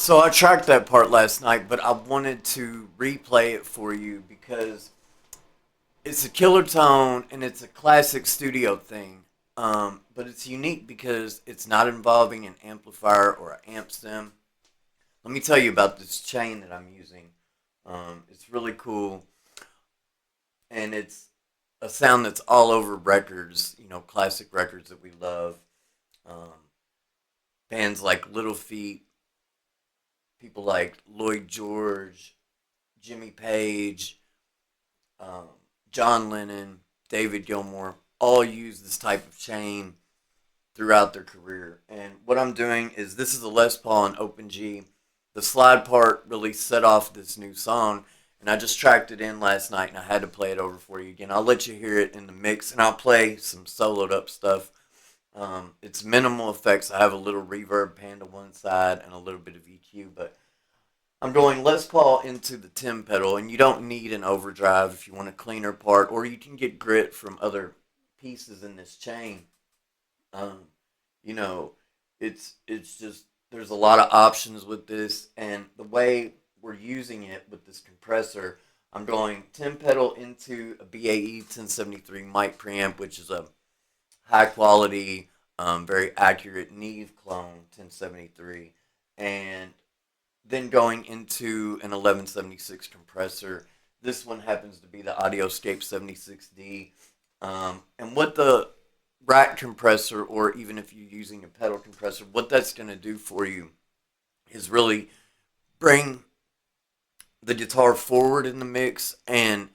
So I tracked that part last night, but I wanted to replay it for you because it's a killer tone and it's a classic studio thing. But it's unique because it's not involving an amplifier or an amp stem. Let me tell you about this chain that I'm using. It's really cool, and it's a sound that's all over records, classic records that we love. Um, Bands like Little Feat, people like Lloyd George, Jimmy Page, um, John Lennon, David Gilmour, all use this type of chain throughout their career. And what I'm doing is this is a Les Paul in Open G. The slide part really set off this new song, and I just tracked it in last night, and I had to play it over for you again. I'll let you hear it in the mix, and I'll play some soloed up stuff. It's minimal effects. I have a little reverb pan to one side and a little bit of EQ, but I'm going Les Paul into the Tim pedal, and you don't need an overdrive if you want a cleaner part, or you can get grit from other pieces in this chain. Um, you know, it's just there's a lot of options with this, and the way we're using it with this compressor, I'm going Tim pedal into a BAE 1073 mic preamp, which is a high quality, very accurate Neve clone 1073, and then going into an 1176 compressor. This one happens to be the Audioscape 76D. And what the rack compressor, or even if you're using a pedal compressor, what that's going to do for you is really bring the guitar forward in the mix and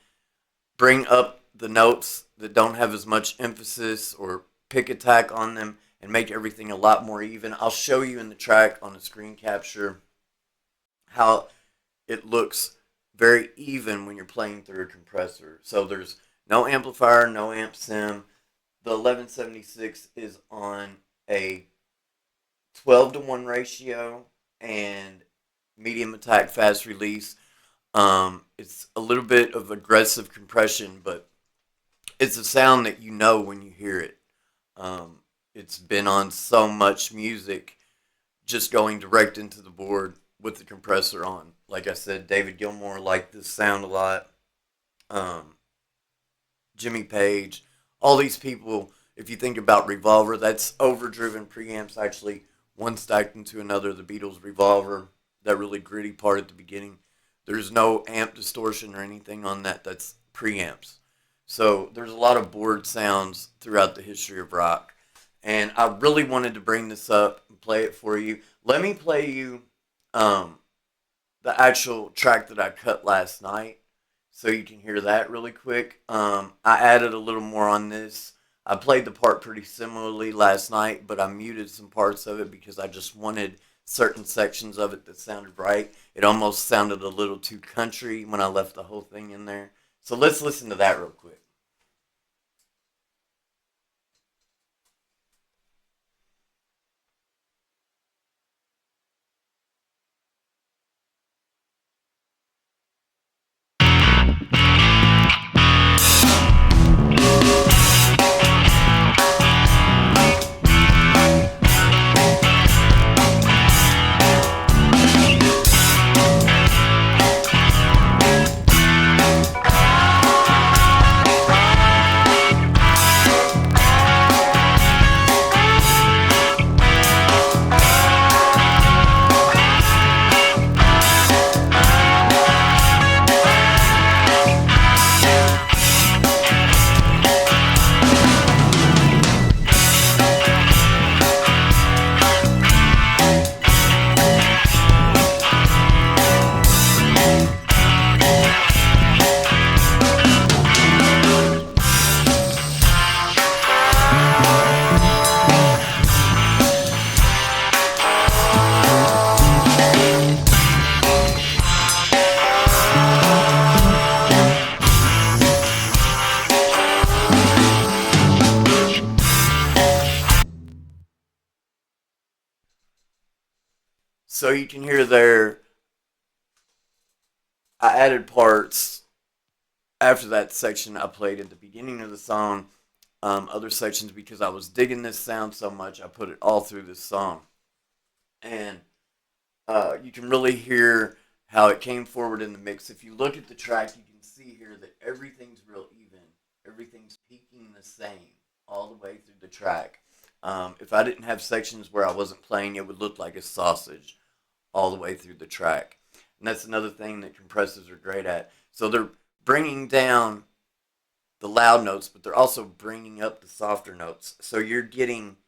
bring up the notes that don't have as much emphasis or pick attack on them and make everything a lot more even. I'll show you in the track on the screen capture how it looks very even when you're playing through a compressor. So there's no amplifier, no amp sim. The 1176 is on a 12-to-1 ratio and medium attack, fast release. It's a little bit of aggressive compression, but it's a sound that you know when you hear it. It's been on so much music, just going direct into the board with the compressor on. Like I said, David Gilmour liked this sound a lot. Jimmy Page, all these people. If you think about Revolver, that's overdriven preamps, actually one stacked into another. The Beatles' Revolver, that really gritty part at the beginning. There's no amp distortion or anything on that. That's preamps. So there's a lot of board sounds throughout the history of rock. And I really wanted to bring this up and play it for you. Let me play you the actual track that I cut last night so you can hear that really quick. I added a little more on this. I played the part pretty similarly last night, but I muted some parts of it because I just wanted certain sections of it that sounded right. It almost sounded a little too country when I left the whole thing in there. So let's listen to that real quick. So you can hear there, I added parts after that section I played at the beginning of the song, other sections because I was digging this sound so much, I put it all through this song. And you can really hear how it came forward in the mix. If you look at the track, you can see here that everything's real even. Everything's peaking the same all the way through the track. If I didn't have sections where I wasn't playing, it would look like a sausage all the way through the track. And that's another thing that compressors are great at. So they're bringing down the loud notes, but they're also bringing up the softer notes. So you're getting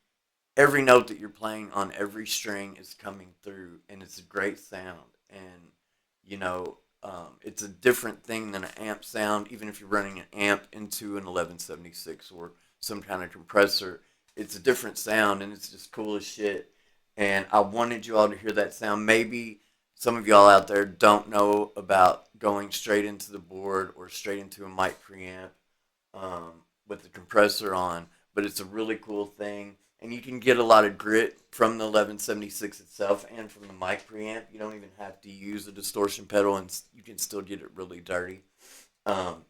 every note that you're playing on every string is coming through, and it's a great sound. And you know, it's a different thing than an amp sound. Even if you're running an amp into an 1176 or some kind of compressor, it's a different sound, and it's just cool as shit. And I wanted you all to hear that sound. Maybe some of y'all out there don't know about going straight into the board or straight into a mic preamp with the compressor on, but it's a really cool thing. And you can get a lot of grit from the 1176 itself and from the mic preamp. You don't even have to use a distortion pedal, and you can still get it really dirty. Um,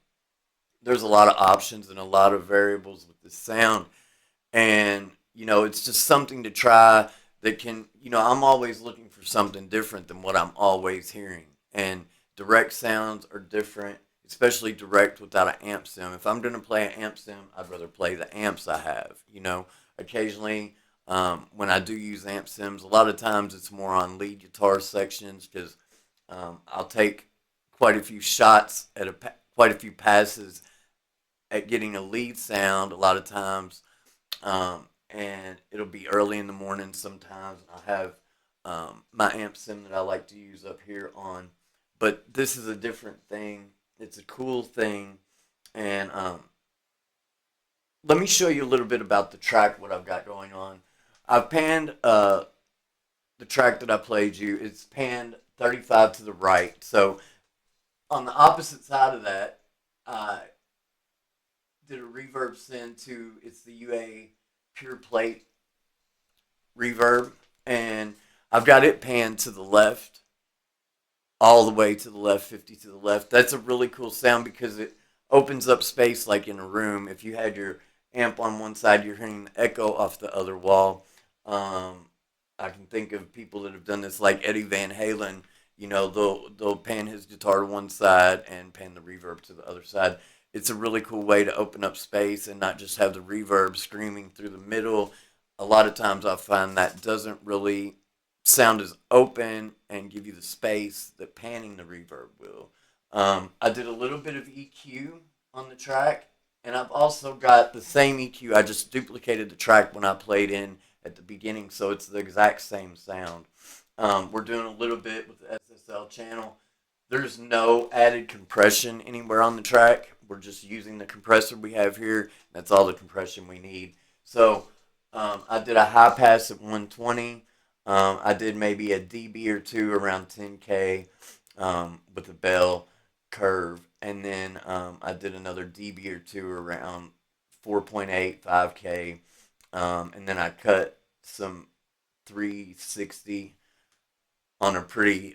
there's a lot of options and a lot of variables with this sound, and it's just something to try that can, I'm always looking for something different than what I'm always hearing. And direct sounds are different, especially direct without an amp sim. If I'm going to play an amp sim, I'd rather play the amps I have. Occasionally, when I do use amp sims, a lot of times it's more on lead guitar sections because I'll take quite a few shots at quite a few passes at getting a lead sound a lot of times, and it'll be early in the morning sometimes. I have my amp sim that I like to use up here on, but this is a different thing. It's a cool thing, and let me show you a little bit about the track, what I've got going on. I've panned the track that I played you. It's panned 35 to the right. So on the opposite side of that, I did a reverb send to, it's the UA Pure Plate reverb, and I've got it panned to the left, all the way to the left, 50 to the left. That's a really cool sound because it opens up space like in a room. If you had your amp on one side, you're hearing the echo off the other wall. I can think of people that have done this, like Eddie Van Halen. They'll pan his guitar to one side and pan the reverb to the other side. It's a really cool way to open up space and not just have the reverb screaming through the middle. A lot of times I find that doesn't really sound as open and give you the space that panning the reverb will. I did a little bit of EQ on the track, and I've also got the same EQ. I just duplicated the track when I played in at the beginning, so it's the exact same sound. We're doing a little bit with the SSL channel. There's no added compression anywhere on the track. We're just using the compressor we have here. That's all the compression we need. So I did a high pass at 120. I did maybe a dB or two around 10K with a bell curve, and then I did another dB or two around 4.8, 5K, and then I cut some 360 on a pretty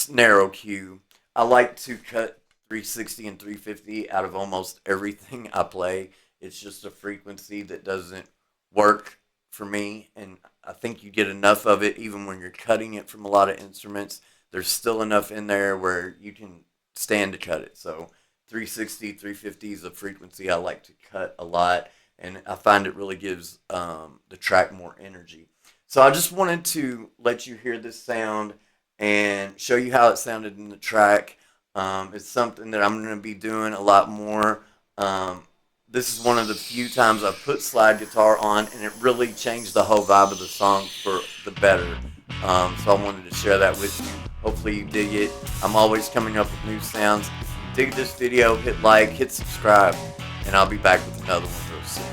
narrow cue. I like to cut 360 and 350 out of almost everything I play. It's just a frequency that doesn't work for me, and I think you get enough of it even when you're cutting it from a lot of instruments. There's still enough in there where you can stand to cut it. So 360, 350 is a frequency I like to cut a lot, and I find it really gives the track more energy. So I just wanted to let you hear this sound and show you how it sounded in the track. It's something that I'm going to be doing a lot more. This is one of the few times I've put slide guitar on, and it really changed the whole vibe of the song for the better. So I wanted to share that with you. Hopefully you dig it. I'm always coming up with new sounds. If you dig this video, hit like, hit subscribe, and I'll be back with another one real soon.